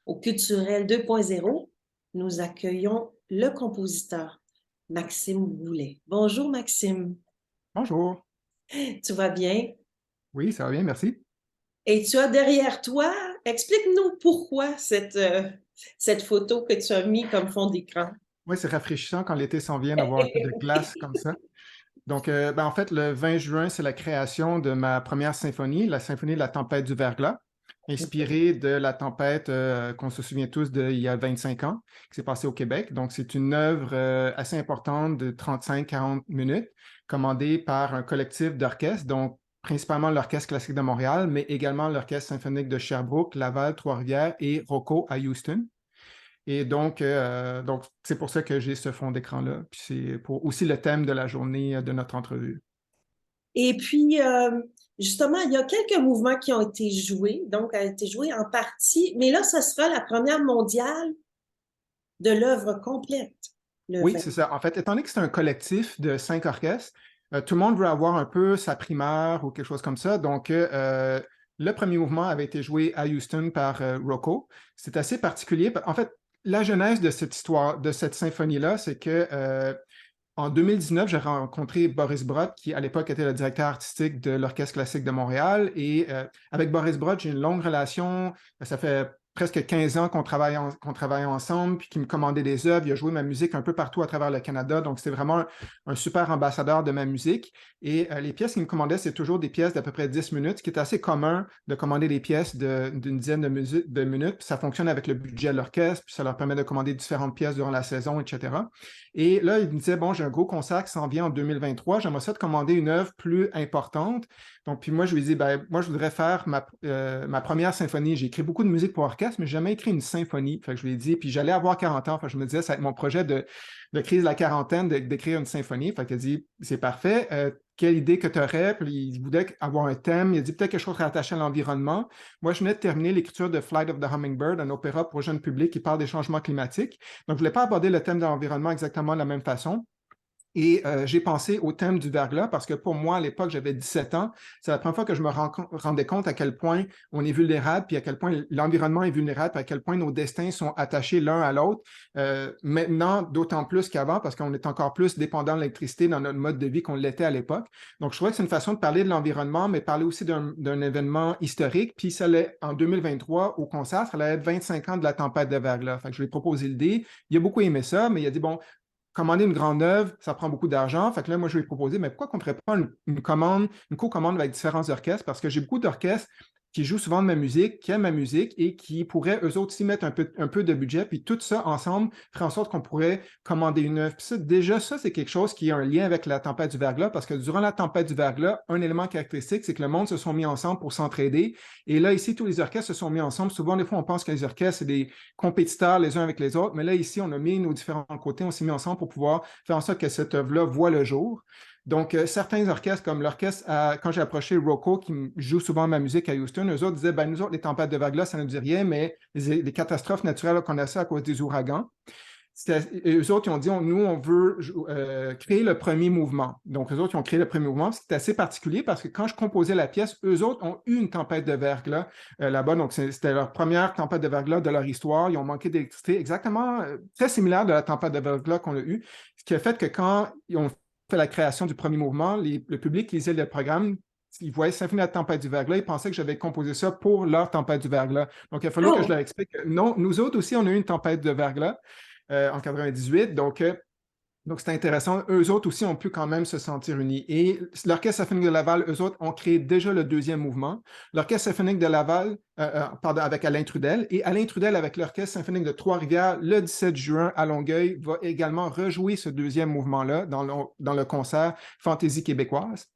Au Culturel 2.0, nous accueillons le compositeur Maxime Boulet. Bonjour Maxime, Bonjour. tu vas bien? Oui, ça va bien, merci. Et tu as derrière toi, explique-nous pourquoi cette photo que tu as mis comme fond d'écran. Oui, c'est rafraîchissant quand l'été s'en vient d'avoir un peu de glace comme ça. Donc, en fait, le 20 juin, c'est la création de ma première symphonie, la symphonie de la tempête du verglas, inspirée de la tempête qu'on se souvient tous d'il y a 25 ans, qui s'est passée au Québec. Donc, c'est une œuvre assez importante de 35-40 minutes, commandée par un collectif d'orchestres, donc principalement l'Orchestre classique de Montréal, mais également l'Orchestre symphonique de Sherbrooke, Laval, Trois-Rivières et Rocco à Houston. Et donc c'est pour ça que j'ai ce fond d'écran-là. Puis c'est pour aussi le thème de la journée de notre entrevue. Et puis, justement, il y a quelques mouvements qui ont été joués, donc a été joué en partie, mais là, ce sera la première mondiale de l'œuvre complète, le Oui, 20. c'est ça. En fait, étant donné que c'est un collectif de 5 orchestres, tout le monde veut avoir un peu sa primaire ou quelque chose comme ça. Donc, le premier mouvement avait été joué à Houston par Rocco. C'est assez particulier. En fait, la genèse de cette histoire, de cette symphonie-là, c'est que en 2019, j'ai rencontré Boris Brott, qui à l'époque était le directeur artistique de l'Orchestre classique de Montréal. Et avec Boris Brott, j'ai une longue relation. Ça fait presque 15 ans qu'on travaille ensemble, puis qui me commandait des œuvres. Il a joué ma musique un peu partout à travers le Canada. Donc, c'était vraiment un super ambassadeur de ma musique. Et les pièces qu'il me commandait, c'est toujours des pièces d'à peu près 10 minutes, ce qui est assez commun de commander des pièces d'une dizaine de minutes. Puis ça fonctionne avec le budget de l'orchestre, puis ça leur permet de commander différentes pièces durant la saison, etc. Et là, il me disait, bon, j'ai un gros concert qui s'en vient en 2023, j'aimerais ça te commander une œuvre plus importante. Donc, puis moi, je lui ai dit, ben, moi, je voudrais faire ma première symphonie. J'ai écrit beaucoup de musique pour orchestre, mais j'ai jamais écrit une symphonie. Fait que je lui ai dit, puis j'allais avoir 40 ans. Fait que je me disais, ça va être mon projet de crise de la quarantaine, d'écrire une symphonie. Fait qu'il a dit, c'est parfait. Quelle idée que tu aurais? Puis il voulait avoir un thème. Il a dit peut-être quelque chose rattaché à l'environnement. Moi, je venais de terminer l'écriture de Flight of the Hummingbird, un opéra pour jeune public qui parle des changements climatiques. Donc, je ne voulais pas aborder le thème de l'environnement exactement de la même façon. Et j'ai pensé au thème du verglas parce que pour moi, à l'époque, j'avais 17 ans. C'est la première fois que je me rendais compte à quel point on est vulnérable, puis à quel point l'environnement est vulnérable, puis à quel point nos destins sont attachés l'un à l'autre. Maintenant, d'autant plus qu'avant, parce qu'on est encore plus dépendant de l'électricité dans notre mode de vie qu'on l'était à l'époque. Donc, je trouvais que c'est une façon de parler de l'environnement, mais parler aussi d'un événement historique. Puis, ça allait, en 2023, au concert, ça allait être 25 ans de la tempête de verglas. Fait que je lui ai proposé l'idée. Il a beaucoup aimé ça, mais il a dit, bon, commander une grande œuvre, ça prend beaucoup d'argent. Fait que là, moi, je lui ai proposé, mais pourquoi qu'on ne ferait pas une commande, une co-commande avec différents orchestres? Parce que j'ai beaucoup d'orchestres qui jouent souvent de ma musique, qui aiment ma musique et qui pourraient eux autres aussi mettre un peu de budget. Puis tout ça ensemble ferait en sorte qu'on pourrait commander une œuvre. Puis ça, déjà, ça, c'est quelque chose qui a un lien avec la tempête du verglas parce que durant la tempête du verglas, un élément caractéristique, c'est que le monde se sont mis ensemble pour s'entraider. Et là, ici, tous les orchestres se sont mis ensemble. Souvent, des fois, on pense que les orchestres, c'est des compétiteurs les uns avec les autres. Mais là, ici, on a mis nos différents côtés, on s'est mis ensemble pour pouvoir faire en sorte que cette œuvre-là voit le jour. Donc, certains orchestres, comme l'orchestre, quand j'ai approché Rocco, qui joue souvent ma musique à Houston, eux autres disaient, ben, nous autres, les tempêtes de verglas, ça ne nous dit rien, mais les catastrophes naturelles qu'on a ça à cause des ouragans. Eux autres, ils ont dit, nous, on veut créer le premier mouvement. Donc, eux autres, ils ont créé le premier mouvement. C'est assez particulier parce que quand je composais la pièce, eux autres ont eu une tempête de verglas là-bas. Donc, c'était leur première tempête de verglas de leur histoire. Ils ont manqué d'électricité, exactement très similaire de la tempête de verglas qu'on a eue. Ce qui a fait que quand ils ont fait la création du premier mouvement, le public qui lisait le programme, ils voyaient Symphonie de la tempête du verglas, ils pensaient que j'avais composé ça pour leur tempête du verglas. Donc, il a fallu que je Oh! leur explique que non, nous autres aussi, on a eu une tempête de verglas en 98. Donc, c'était intéressant. Eux autres aussi ont pu quand même se sentir unis. Et l'Orchestre symphonique de Laval, eux autres, ont créé déjà le deuxième mouvement. L'Orchestre symphonique de Laval, pardon, avec Alain Trudel, et Alain Trudel avec l'Orchestre symphonique de Trois-Rivières, le 17 juin à Longueuil, va également rejouer ce deuxième mouvement-là dans le concert Fantaisie québécoise.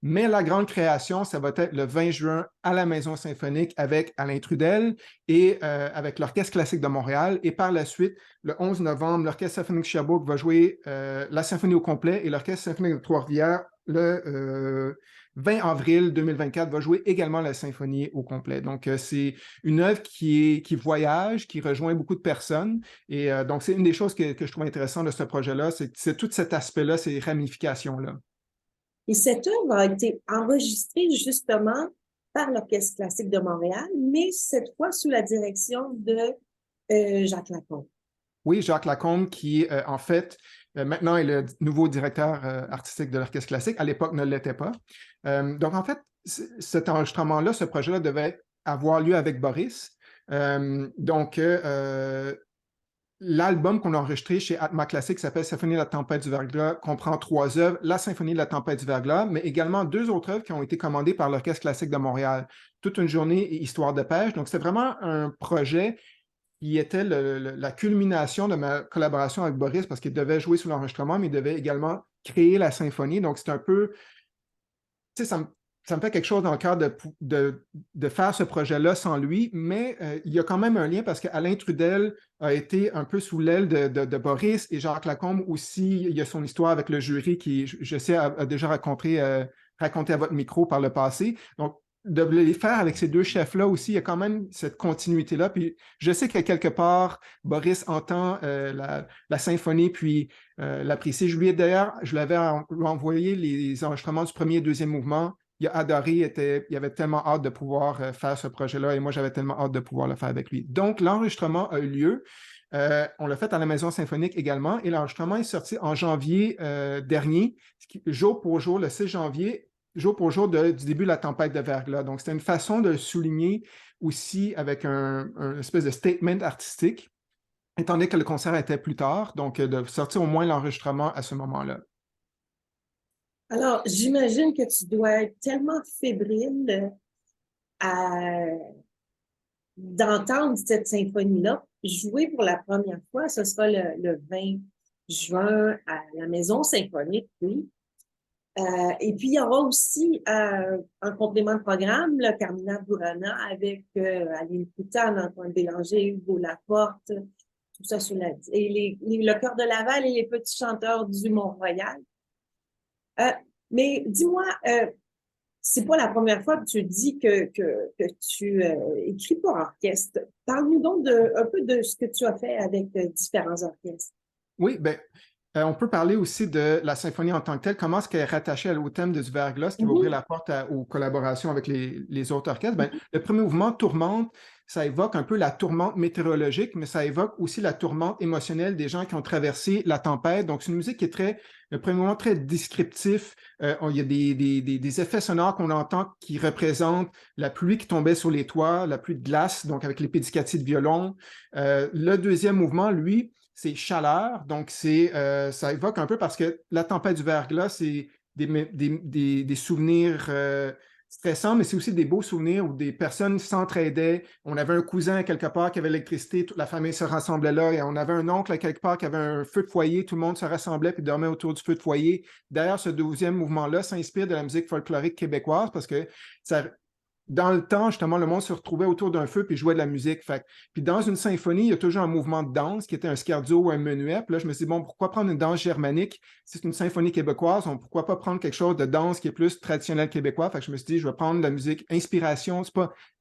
Mais la grande création, ça va être le 20 juin à la Maison symphonique avec Alain Trudel et avec l'Orchestre classique de Montréal. Et par la suite, le 11 novembre, l'Orchestre symphonique de Sherbrooke va jouer la symphonie au complet et l'Orchestre symphonique de Trois-Rivières, le 20 avril 2024, va jouer également la symphonie au complet. Donc, c'est une œuvre qui voyage, qui rejoint beaucoup de personnes. Et donc, c'est une des choses que je trouve intéressant de ce projet-là, c'est tout cet aspect-là, ces ramifications-là. Et cette œuvre a été enregistrée justement par l'Orchestre classique de Montréal, mais cette fois sous la direction de Jacques Lacombe. Oui, Jacques Lacombe, qui, en fait, maintenant est le nouveau directeur artistique de l'Orchestre classique. À l'époque, ne l'était pas. Donc, en fait, cet enregistrement-là, ce projet-là devait avoir lieu avec Boris. L'album qu'on a enregistré chez Atma Classique s'appelle Symphonie de la tempête du verglas, comprend 3 œuvres, la Symphonie de la tempête du verglas, mais également 2 autres œuvres qui ont été commandées par l'Orchestre classique de Montréal, Toute une journée et Histoire de pêche. Donc, c'était vraiment un projet qui était la culmination de ma collaboration avec Boris parce qu'il devait jouer sur l'enregistrement, mais il devait également créer la symphonie. Donc, c'est un peu, tu sais, ça me fait quelque chose dans le cœur de faire ce projet-là sans lui, mais il y a quand même un lien parce qu'Alain Trudel a été un peu sous l'aile de Boris et Jacques Lacombe aussi. Il y a son histoire avec le jury qui, je sais, a déjà raconté à votre micro par le passé. Donc, de les faire avec ces 2 chefs-là aussi, il y a quand même cette continuité-là. Puis je sais que quelque part, Boris entend la symphonie, puis l'apprécie. D'ailleurs, je l'avais envoyé les enregistrements du premier et deuxième mouvement. Il a adoré, il avait tellement hâte de pouvoir faire ce projet-là et moi, j'avais tellement hâte de pouvoir le faire avec lui. Donc, l'enregistrement a eu lieu. On l'a fait à la Maison symphonique également et l'enregistrement est sorti en janvier dernier, jour pour jour, le 6 janvier, jour pour jour du début de la tempête de verglas. Donc, c'était une façon de le souligner aussi avec un espèce de statement artistique, étant donné que le concert était plus tard, donc de sortir au moins l'enregistrement à ce moment-là. Alors, j'imagine que tu dois être tellement fébrile d'entendre cette symphonie-là jouer pour la première fois. Ce sera le 20 juin à la Maison symphonique, oui. Et puis, il y aura aussi un complément de programme, le Carmina Burana, avec Aline Coutan, Antoine Bélanger, Hugo Laporte, tout ça sur et le Chœur de Laval et les petits chanteurs du Mont-Royal. Mais dis-moi, c'est pas la première fois que tu dis que tu écris pour orchestre. Parle-nous donc un peu de ce que tu as fait avec différents orchestres. Oui, bien, on peut parler aussi de la symphonie en tant que telle, comment est-ce qu'elle est rattachée au thème du verglas, qui va ouvrir la porte aux collaborations avec les autres orchestres. Bien, le premier mouvement, Tourmente, ça évoque un peu la tourmente météorologique, mais ça évoque aussi la tourmente émotionnelle des gens qui ont traversé la tempête. Donc, c'est une musique qui est le premier mouvement très descriptif. Il y a des effets sonores qu'on entend qui représentent la pluie qui tombait sur les toits, la pluie de glace, donc avec les pédicati de violon. Le deuxième mouvement, lui, c'est chaleur, donc ça évoque un peu parce que la tempête du verglas, c'est des souvenirs stressants, mais c'est aussi des beaux souvenirs où des personnes s'entraidaient. On avait un cousin quelque part qui avait l'électricité, toute la famille se rassemblait là, et on avait un oncle quelque part qui avait un feu de foyer, tout le monde se rassemblait puis dormait autour du feu de foyer. D'ailleurs, ce deuxième mouvement-là s'inspire de la musique folklorique québécoise parce que dans le temps, justement, le monde se retrouvait autour d'un feu puis jouait de la musique. Puis dans une symphonie, il y a toujours un mouvement de danse qui était un scherzo ou un menuet. Puis là, je me suis dit, bon, pourquoi prendre une danse germanique? Si c'est une symphonie québécoise, pourquoi pas prendre quelque chose de danse qui est plus traditionnel québécois? Fait que je me suis dit, je vais prendre de la musique inspiration.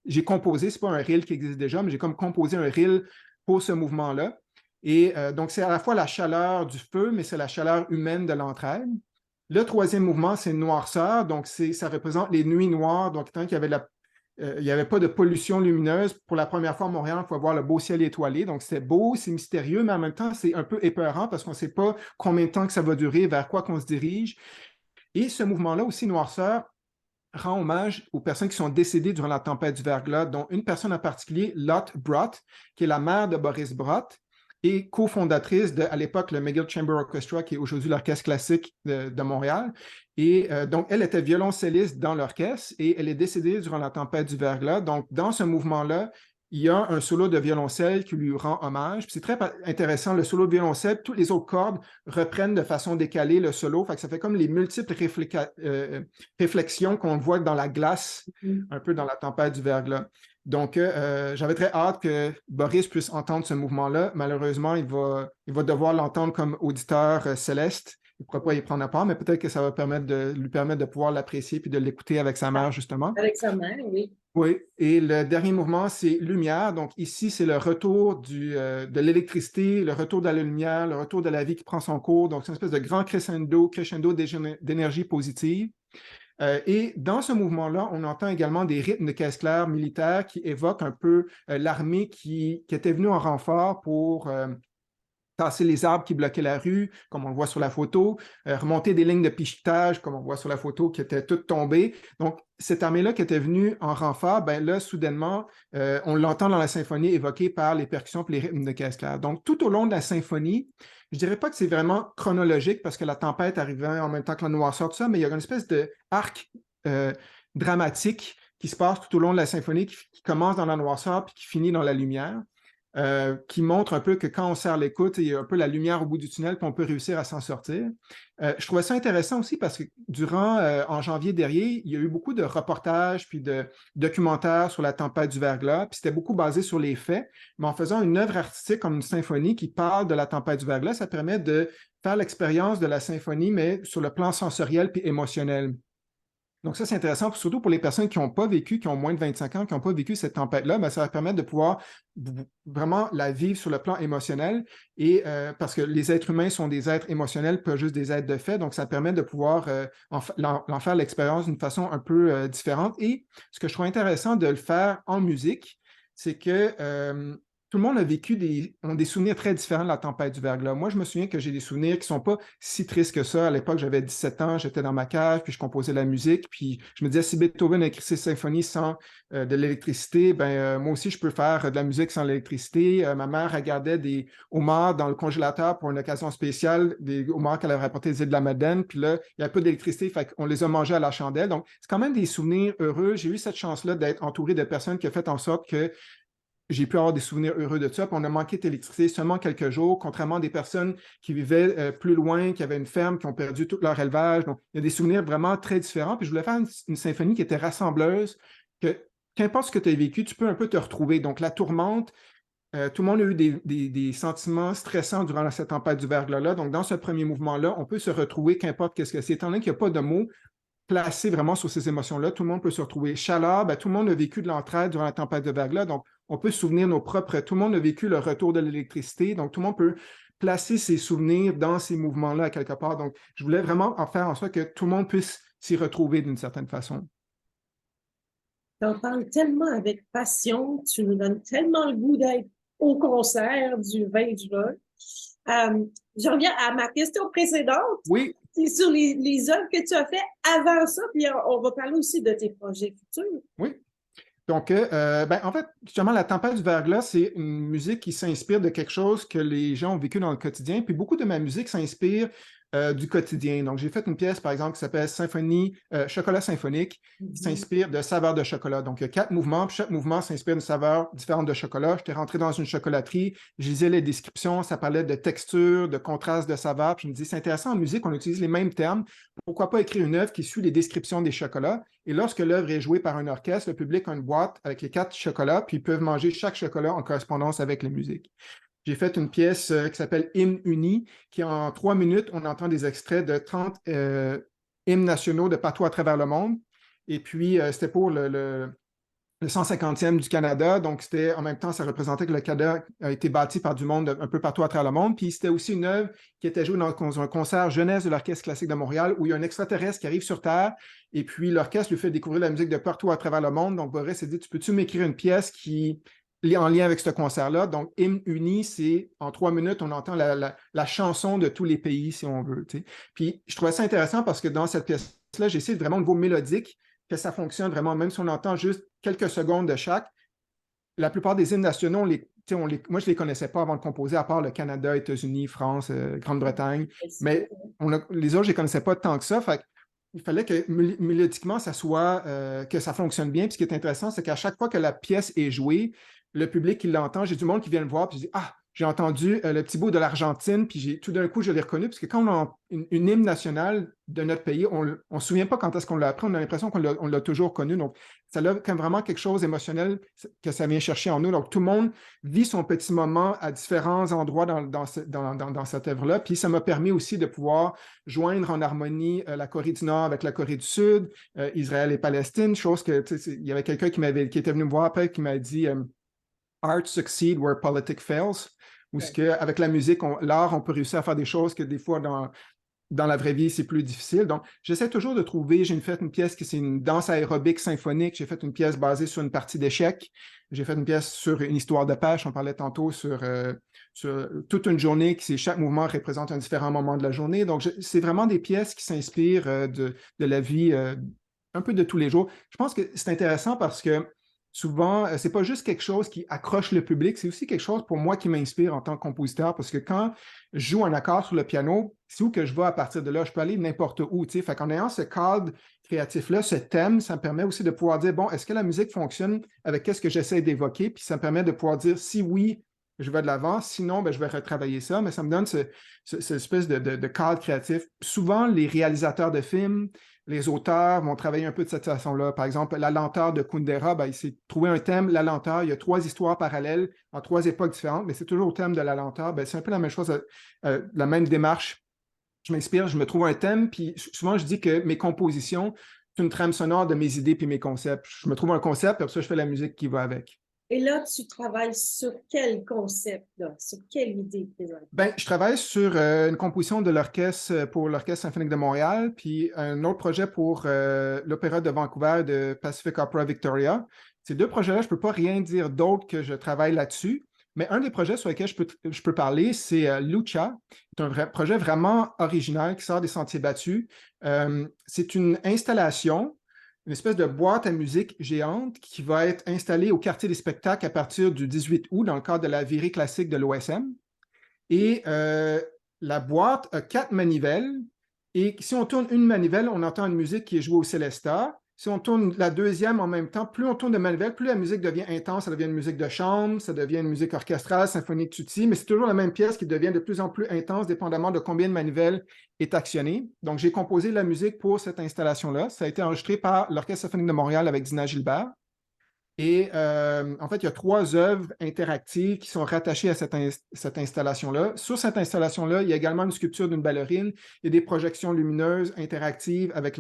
J'ai composé, c'est pas un reel qui existe déjà, mais j'ai comme composé un reel pour ce mouvement-là. Et donc, c'est à la fois la chaleur du feu, mais c'est la chaleur humaine de l'entraide. Le troisième mouvement, c'est noirceur. Donc, ça représente les nuits noires. Donc, tant qu'il y avait il n'y avait pas de pollution lumineuse. Pour la première fois à Montréal, il faut voir le beau ciel étoilé. Donc, c'est beau, c'est mystérieux, mais en même temps, c'est un peu épeurant parce qu'on ne sait pas combien de temps que ça va durer, vers quoi qu'on se dirige. Et ce mouvement-là aussi, noirceur, rend hommage aux personnes qui sont décédées durant la tempête du verglas, dont une personne en particulier, Lotte Brott, qui est la mère de Boris Brott et cofondatrice à l'époque, le McGill Chamber Orchestra, qui est aujourd'hui l'Orchestre classique de Montréal. Et donc, elle était violoncelliste dans l'orchestre et elle est décédée durant la tempête du verglas. Donc, dans ce mouvement-là, il y a un solo de violoncelle qui lui rend hommage. C'est très intéressant, le solo de violoncelle, toutes les autres cordes reprennent de façon décalée le solo. Ça fait comme les multiples réflexions qu'on voit dans la glace, un peu dans la tempête du verglas. Donc, j'avais très hâte que Boris puisse entendre ce mouvement-là. Malheureusement, il va devoir l'entendre comme auditeur céleste. Il ne pourra pas y prendre part, mais peut-être que ça va lui permettre de pouvoir l'apprécier puis de l'écouter avec sa mère, justement. Avec sa mère, oui. Oui, et le dernier mouvement, c'est lumière. Donc ici, c'est le retour de l'électricité, le retour de la lumière, le retour de la vie qui prend son cours. Donc c'est une espèce de grand crescendo d'énergie positive. Et dans ce mouvement-là, on entend également des rythmes de caisse claire militaires qui évoquent un peu l'armée qui était venue en renfort pour tasser les arbres qui bloquaient la rue, comme on le voit sur la photo, remonter des lignes de pichetage, comme on voit sur la photo, qui étaient toutes tombées. Donc, cette armée-là qui était venue en renfort, ben là, soudainement, on l'entend dans la symphonie évoquée par les percussions et les rythmes de caisse claire. Donc, tout au long de la symphonie, je ne dirais pas que c'est vraiment chronologique parce que la tempête arrivait en même temps que la noirceur, tout ça, mais il y a une espèce d'arc dramatique qui se passe tout au long de la symphonie, qui commence dans la noirceur puis qui finit dans la lumière. Qui montre un peu que quand on serre l'écoute, il y a un peu la lumière au bout du tunnel, puis on peut réussir à s'en sortir. Je trouvais ça intéressant aussi parce que en janvier dernier, il y a eu beaucoup de reportages puis de documentaires sur la tempête du verglas, puis c'était beaucoup basé sur les faits, mais en faisant une œuvre artistique comme une symphonie qui parle de la tempête du verglas, ça permet de faire l'expérience de la symphonie, mais sur le plan sensoriel puis émotionnel. Donc ça, c'est intéressant, surtout pour les personnes qui n'ont pas vécu, qui ont moins de 25 ans, qui n'ont pas vécu cette tempête-là, ben, ça va permettre de pouvoir vraiment la vivre sur le plan émotionnel, et parce que les êtres humains sont des êtres émotionnels, pas juste des êtres de fait, donc ça permet de pouvoir en faire l'expérience d'une façon un peu différente. Et ce que je trouve intéressant de le faire en musique, c'est que tout le monde a vécu ont des souvenirs très différents de la tempête du verglas. Moi, je me souviens que j'ai des souvenirs qui ne sont pas si tristes que ça. À l'époque, j'avais 17 ans, j'étais dans ma cave, puis je composais de la musique, puis je me disais, si Beethoven a écrit ses symphonies sans de l'électricité, moi aussi, je peux faire de la musique sans l'électricité. Ma mère regardait des homards dans le congélateur pour une occasion spéciale, des homards qu'elle avait rapportés des îles de la Madeleine, puis là, il n'y a pas d'électricité, fait qu'on les a mangés à la chandelle. Donc, c'est quand même des souvenirs heureux. J'ai eu cette chance-là d'être entouré de personnes qui ont fait en sorte que j'ai pu avoir des souvenirs heureux de ça. Puis on a manqué d'électricité seulement quelques jours, contrairement à des personnes qui vivaient plus loin, qui avaient une ferme, qui ont perdu tout leur élevage. Donc, il y a des souvenirs vraiment très différents. Puis je voulais faire une symphonie qui était rassembleuse, que qu'importe ce que tu as vécu, tu peux un peu te retrouver. Donc, la tourmente, tout le monde a eu des sentiments stressants durant cette tempête du verglas-là. Donc, dans ce premier mouvement-là, on peut se retrouver, qu'importe qu'est-ce que c'est. Étant donné qu'il n'y a pas de mots placés vraiment sur ces émotions-là, tout le monde peut se retrouver. Chaleur, tout le monde a vécu de l'entraide durant la tempête de verglas. Donc, on peut se souvenir tout le monde a vécu le retour de l'électricité, donc tout le monde peut placer ses souvenirs dans ces mouvements-là à quelque part. Donc, je voulais vraiment en faire en sorte que tout le monde puisse s'y retrouver d'une certaine façon. Tu en parles tellement avec passion, tu nous donnes tellement le goût d'être au concert du 20 juin. Je reviens à ma question précédente. Oui. C'est sur les œuvres que tu as fait avant ça, puis on va parler aussi de tes projets futurs. Oui. Donc, en fait, justement, la tempête du verglas, c'est une musique qui s'inspire de quelque chose que les gens ont vécu dans le quotidien. Puis beaucoup de ma musique s'inspire du quotidien. Donc, j'ai fait une pièce, par exemple, qui s'appelle Chocolat symphonique, qui s'inspire de saveurs de chocolat. Donc, il y a 4 mouvements, puis chaque mouvement s'inspire d'une saveur différente de chocolat. J'étais rentré dans une chocolaterie, je lisais les descriptions, ça parlait de texture, de contraste de saveurs. Puis je me dis, c'est intéressant en musique, on utilise les mêmes termes. Pourquoi pas écrire une œuvre qui suit les descriptions des chocolats? Et lorsque l'œuvre est jouée par un orchestre, le public a une boîte avec les 4 chocolats, puis ils peuvent manger chaque chocolat en correspondance avec la musique. J'ai fait une pièce qui s'appelle Hymne uni, qui en 3 minutes, on entend des extraits de 30 hymnes nationaux de partout à travers le monde. Et puis, c'était pour le 150e du Canada. Donc, c'était en même temps, ça représentait que le Canada a été bâti par du monde un peu partout à travers le monde. Puis, c'était aussi une œuvre qui était jouée dans un concert jeunesse de l'Orchestre classique de Montréal où il y a un extraterrestre qui arrive sur Terre et puis l'orchestre lui fait découvrir la musique de partout à travers le monde. Donc, Boris s'est dit, peux-tu m'écrire une pièce qui en lien avec ce concert-là. Donc, Hymne uni, c'est en 3 minutes, on entend la chanson de tous les pays, si on veut. T'sais. Puis, je trouvais ça intéressant parce que dans cette pièce-là, j'ai essayé vraiment au niveau mélodique que ça fonctionne vraiment, même si on entend juste quelques secondes de chaque. La plupart des hymnes nationaux, moi, je ne les connaissais pas avant de composer, à part le Canada, États-Unis, France, Grande-Bretagne. Mais les autres, je ne les connaissais pas tant que ça. Fait il fallait que mélodiquement, ça soit, que ça fonctionne bien. Puis ce qui est intéressant, c'est qu'à chaque fois que la pièce est jouée, le public qui l'entend, j'ai du monde qui vient le voir, puis je dis, ah, j'ai entendu le petit bout de l'Argentine, puis tout d'un coup, je l'ai reconnu, parce que quand on a une hymne nationale de notre pays, on ne se souvient pas quand est-ce qu'on l'a appris, on a l'impression qu'on l'a toujours connu. Donc, ça a comme vraiment quelque chose d'émotionnel que ça vient chercher en nous. Donc, tout le monde vit son petit moment à différents endroits dans cette œuvre-là. Puis, ça m'a permis aussi de pouvoir joindre en harmonie la Corée du Nord avec la Corée du Sud, Israël et Palestine, chose que, il y avait quelqu'un qui était venu me voir après, qui m'a dit Art succeed where politics fails, où avec la musique, l'art, on peut réussir à faire des choses que des fois dans la vraie vie, c'est plus difficile. Donc, j'essaie toujours de trouver, fait une pièce qui c'est une danse aérobique symphonique, j'ai fait une pièce basée sur une partie d'échecs, j'ai fait une pièce sur une histoire de pêche, on parlait tantôt sur toute une journée, chaque mouvement représente un différent moment de la journée. Donc, c'est vraiment des pièces qui s'inspirent de la vie un peu de tous les jours. Je pense que c'est intéressant parce que souvent, c'est pas juste quelque chose qui accroche le public, c'est aussi quelque chose pour moi qui m'inspire en tant que compositeur parce que quand je joue un accord sur le piano, c'est où que je vais à partir de là? Je peux aller n'importe où, tu sais. Fait qu'en ayant ce cadre créatif-là, ce thème, ça me permet aussi de pouvoir dire, bon, est-ce que la musique fonctionne avec qu'est-ce que j'essaie d'évoquer? Puis ça me permet de pouvoir dire, si oui, je vais de l'avant, sinon, ben, je vais retravailler ça, mais ça me donne cette espèce de cadre créatif. Souvent, les réalisateurs de films, les auteurs vont travailler un peu de cette façon-là. Par exemple, La lenteur de Kundera, ben, il s'est trouvé un thème, la lenteur. Il y a 3 histoires parallèles en 3 époques différentes, mais c'est toujours le thème de la lenteur. Ben, c'est un peu la même chose, la même démarche. Je m'inspire, je me trouve un thème, puis souvent je dis que mes compositions, c'est une trame sonore de mes idées puis mes concepts. Je me trouve un concept, puis après ça, je fais la musique qui va avec. Et là, tu travailles sur quel concept, là? Sur quelle idée présentement? Ben, je travaille sur une composition de l'orchestre pour l'Orchestre symphonique de Montréal, puis un autre projet pour l'Opéra de Vancouver de Pacific Opera Victoria. Ces 2 projets-là, je ne peux pas rien dire d'autre que je travaille là-dessus. Mais un des projets sur lesquels je peux parler, c'est Lucha. C'est un projet vraiment original qui sort des sentiers battus. C'est une installation, une espèce de boîte à musique géante qui va être installée au quartier des spectacles à partir du 18 août dans le cadre de la virée classique de l'OSM. Et la boîte a 4 manivelles. Et si on tourne une manivelle, on entend une musique qui est jouée au Célestat. Si on tourne la deuxième en même temps, plus on tourne de manivelle, plus la musique devient intense. Ça devient une musique de chambre, ça devient une musique orchestrale, symphonique tutti, mais c'est toujours la même pièce qui devient de plus en plus intense, dépendamment de combien de manivelles est actionnée. Donc, j'ai composé la musique pour cette installation-là. Ça a été enregistré par l'Orchestre symphonique de Montréal avec Dina Gilbert. Et en fait, il y a 3 œuvres interactives qui sont rattachées à cette installation-là. Sur cette installation-là, il y a également une sculpture d'une ballerine et des projections lumineuses interactives avec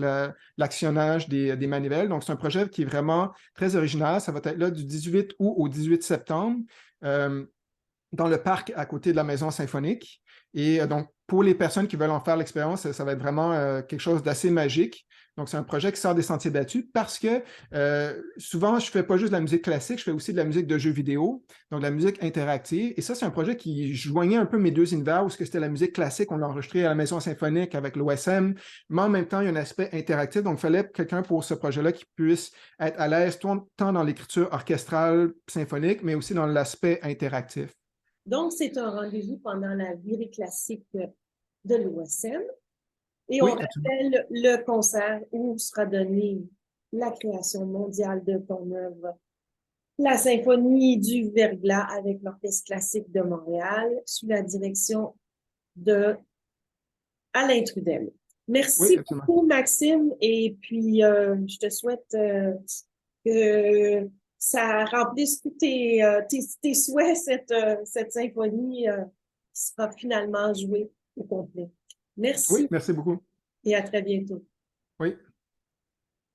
l'actionnage des manivelles. Donc, c'est un projet qui est vraiment très original. Ça va être là du 18 août au 18 septembre dans le parc à côté de la Maison symphonique. Et donc, pour les personnes qui veulent en faire l'expérience, ça va être vraiment quelque chose d'assez magique. Donc, c'est un projet qui sort des sentiers battus parce que souvent, je ne fais pas juste de la musique classique, je fais aussi de la musique de jeux vidéo, donc de la musique interactive. Et ça, c'est un projet qui joignait un peu mes 2 univers où c'était la musique classique, on l'a enregistré à la Maison symphonique avec l'OSM, mais en même temps, il y a un aspect interactif. Donc, il fallait quelqu'un pour ce projet-là qui puisse être à l'aise tant dans l'écriture orchestrale, symphonique, mais aussi dans l'aspect interactif. Donc, c'est un rendez-vous pendant la virée classique de l'OSM. Et on Oui, absolument. rappelle le concert où sera donnée la création mondiale de ton œuvre, la symphonie du Verglas avec l'Orchestre classique de Montréal, sous la direction de Alain Trudel. Oui, Merci absolument. beaucoup, Maxime, et puis je te souhaite que ça remplisse tous tes souhaits, cette symphonie qui sera finalement jouée au complet. Oui, Merci merci beaucoup. et à très bientôt. Oui.